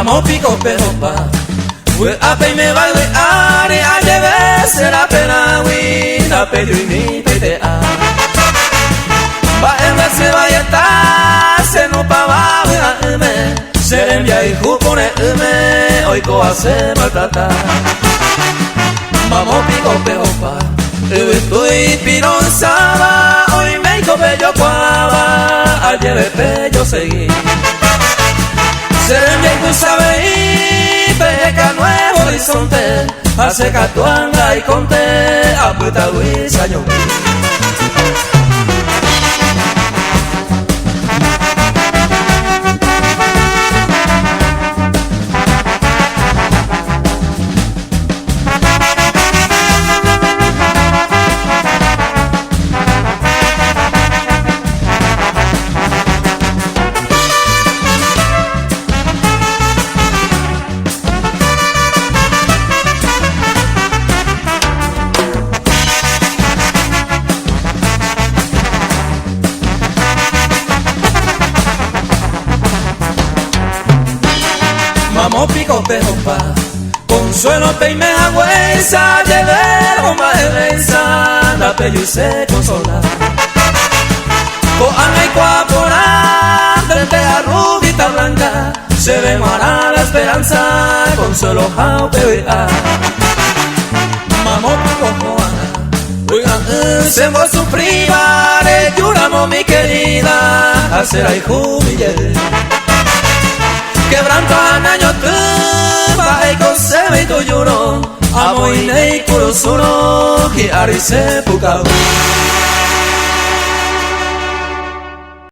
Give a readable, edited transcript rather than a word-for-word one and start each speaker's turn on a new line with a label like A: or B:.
A: Vamos pico peropa we ape me va we ari a lleve será pena we na pedio y mi pete a va en la se va ya se no pa va we me serem ya y jupone me hoy co hace maltrata vamos pico peropa eu estoy pironzaba hoy me hijo bello cuava a lleve pello seguí serem ya y sabe peca nuevo horizonte hace catuanga y conte a puta huisa yo Vamos pico peropa consuelo pe me agüeza lleve bomba de renza la pello y se consola coana y coapora frente a rubita blanca se ve mara la esperanza consuelo jao pea vamos pico coana oigan se vos sufrir lloramos mi querida hacer ay jubille quebranto anaño tu bae con sebe tu lloro amo y nei kurosuro que arise pukau